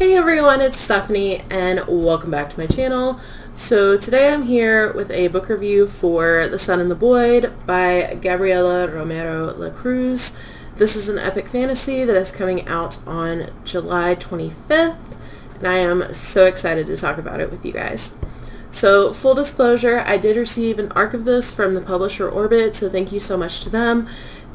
Hey everyone, it's Stephanie and welcome back to my channel. So today I'm here with a book review for The Sun and the Void by Gabriela Romero Lacruz. This is an epic fantasy that is coming out on July 25th and I am so excited to talk about it with you guys. So full disclosure, I did receive an ARC of this from the publisher Orbit, so thank you so much to them.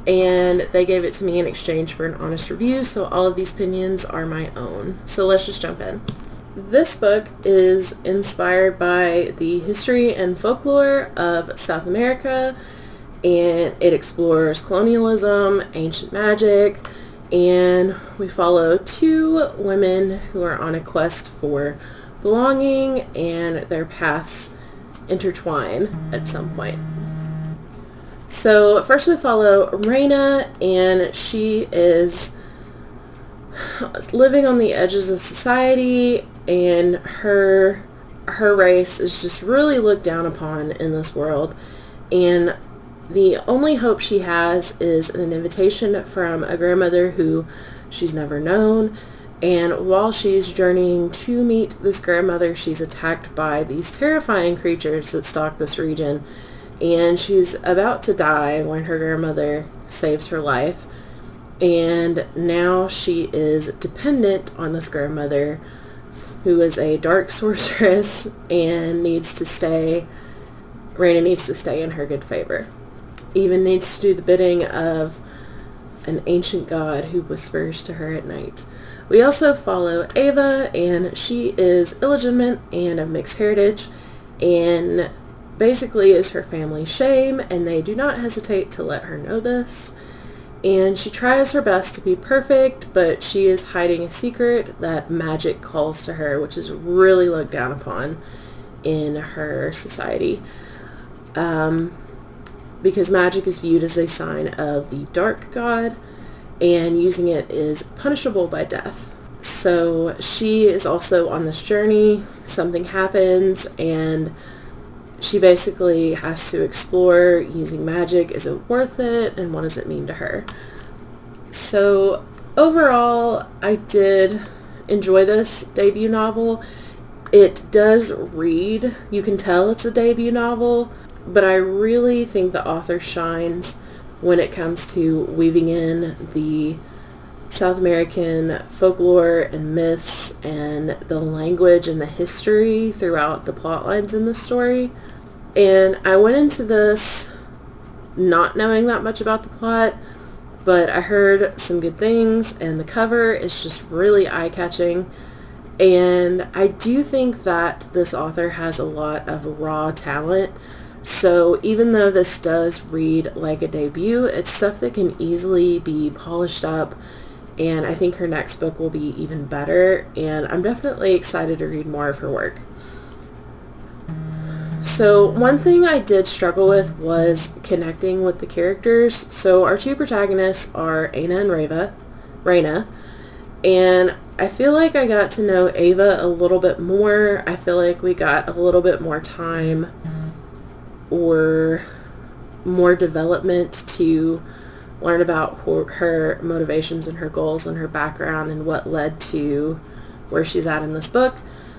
And they gave it to me in exchange for an honest review, so all of these opinions are my own. So let's just jump in. This book is inspired by the history and folklore of South America, and it explores colonialism, ancient magic, and we follow two women who are on a quest for belonging, and their paths intertwine at some point. So first we follow Reina, and she is living on the edges of society, and her race is just really looked down upon in this world, and the only hope she has is an invitation from a grandmother who she's never known. And while she's journeying to meet this grandmother, she's attacked by these terrifying creatures that stalk this region. And she's about to die when her grandmother saves her life. And now she is dependent on this grandmother, who is a dark sorceress and Reina needs to stay in her good favor. Even needs to do the bidding of an ancient god who whispers to her at night. We also follow Ava, and she is illegitimate and of mixed heritage, and basically is her family's shame, and they do not hesitate to let her know this. And she tries her best to be perfect, but she is hiding a secret that magic calls to her, which is really looked down upon in her society. Because magic is viewed as a sign of the dark god, and using it is punishable by death. So she is also on this journey. Something happens, and she basically has to explore using magic. Is it worth it? And what does it mean to her? So overall, I did enjoy this debut novel. It does read, you can tell it's a debut novel, but I really think the author shines when it comes to weaving in the South American folklore and myths and the language and the history throughout the plot lines in the story. And I went into this not knowing that much about the plot, but I heard some good things, and the cover is just really eye-catching. And I do think that this author has a lot of raw talent. So even though this does read like a debut, it's stuff that can easily be polished up, and I think her next book will be even better, and I'm definitely excited to read more of her work. So one thing I did struggle with was connecting with the characters. So our two protagonists are Ana and Reina, and I feel like I got to know Ava a little bit more. I feel like we got a little bit more time or more development to learn about her motivations and her goals and her background and what led to where she's at in this book.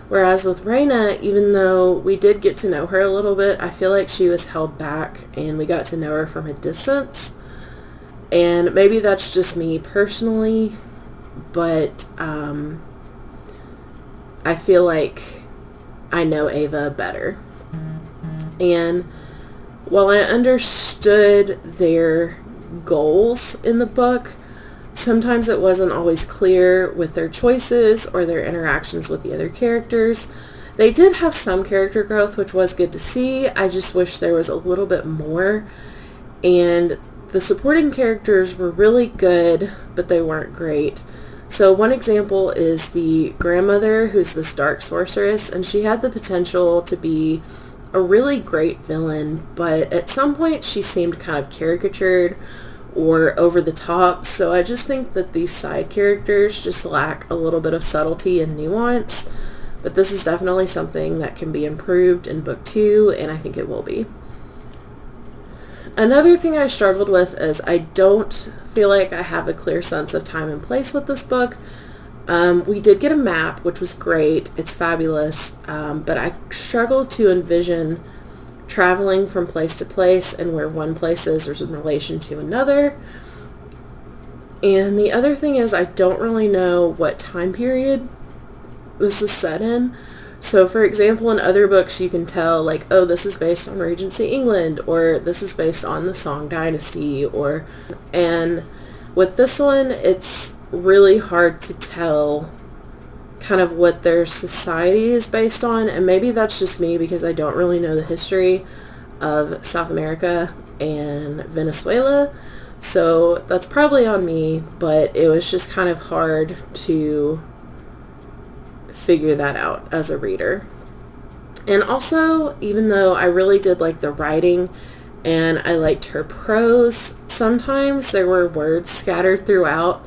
Whereas with Reina, even though we did get to know her a little bit, I feel like she was held back and we got to know her from a distance. And maybe that's just me personally, but I feel like I know Ava better. And while I understood their goals in the book, sometimes it wasn't always clear with their choices or their interactions with the other characters. They did have some character growth, which was good to see. I just wish there was a little bit more. And the supporting characters were really good, but they weren't great. So one example is the grandmother, who's this dark sorceress, and she had the potential to be a really great villain, but at some point she seemed kind of caricatured or over the top. So I just think that these side characters just lack a little bit of subtlety and nuance, but this is definitely something that can be improved in book 2, and I think it will be. Another thing I struggled with is I don't feel like I have a clear sense of time and place with this book. We did get a map, which was great. It's fabulous, but I struggled to envision traveling from place to place and where one place is in relation to another. And the other thing is I don't really know what time period this is set in. So for example, in other books you can tell like, oh, this is based on Regency England, or this is based on the Song Dynasty, and with this one it's really hard to tell kind of what their society is based on, and maybe that's just me because I don't really know the history of South America and Venezuela, so that's probably on me, but it was just kind of hard to figure that out as a reader. And also, even though I really did like the writing and I liked her prose, sometimes there were words scattered throughout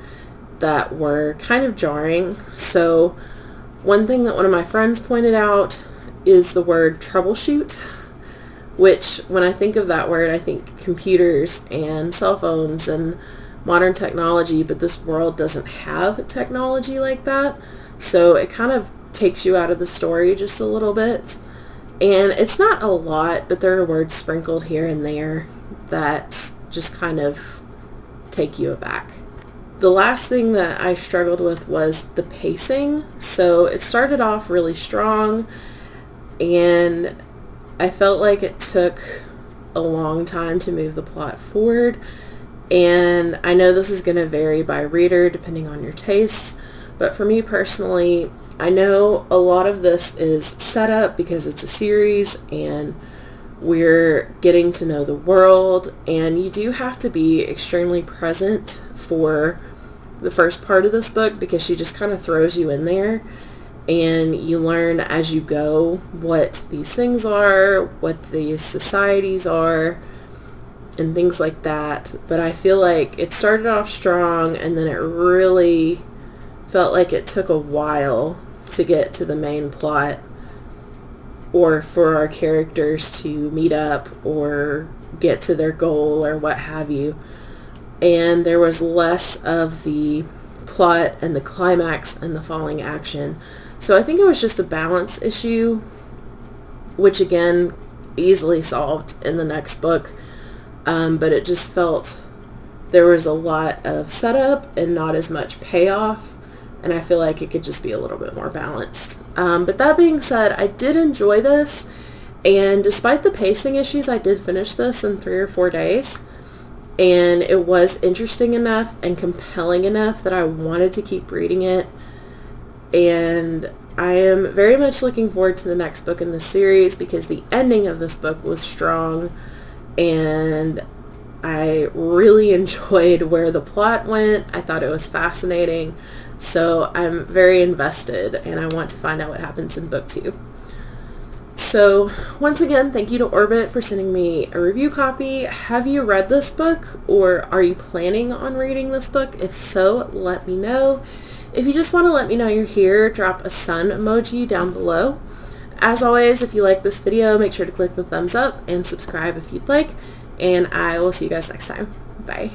that were kind of jarring. So one thing that one of my friends pointed out is the word troubleshoot, which when I think of that word, I think computers and cell phones and modern technology, but this world doesn't have technology like that. So it kind of takes you out of the story just a little bit. And it's not a lot, but there are words sprinkled here and there that just kind of take you aback. The last thing that I struggled with was the pacing. So it started off really strong, and I felt like it took a long time to move the plot forward. And I know this is going to vary by reader depending on your tastes, but for me personally, I know a lot of this is set up because it's a series and we're getting to know the world, and you do have to be extremely present for the first part of this book because she just kind of throws you in there and you learn as you go what these things are, what these societies are, and things like that. But I feel like it started off strong and then it really felt like it took a while to get to the main plot or for our characters to meet up or get to their goal or what have you. And there was less of the plot and the climax and the falling action. So I think it was just a balance issue, which again, easily solved in the next book. But it just felt there was a lot of setup and not as much payoff. And I feel like it could just be a little bit more balanced. But that being said, I did enjoy this, and despite the pacing issues, I did finish this in 3 or 4 days, and it was interesting enough and compelling enough that I wanted to keep reading it, and I am very much looking forward to the next book in this series because the ending of this book was strong, and I really enjoyed where the plot went. I thought it was fascinating. So I'm very invested and I want to find out what happens in book 2. So once again, thank you to Orbit for sending me a review copy. Have you read this book, or are you planning on reading this book? If so, let me know. If you just want to let me know you're here, drop a sun emoji down below. As always, if you like this video, make sure to click the thumbs up and subscribe if you'd like, and I will see you guys next time. Bye.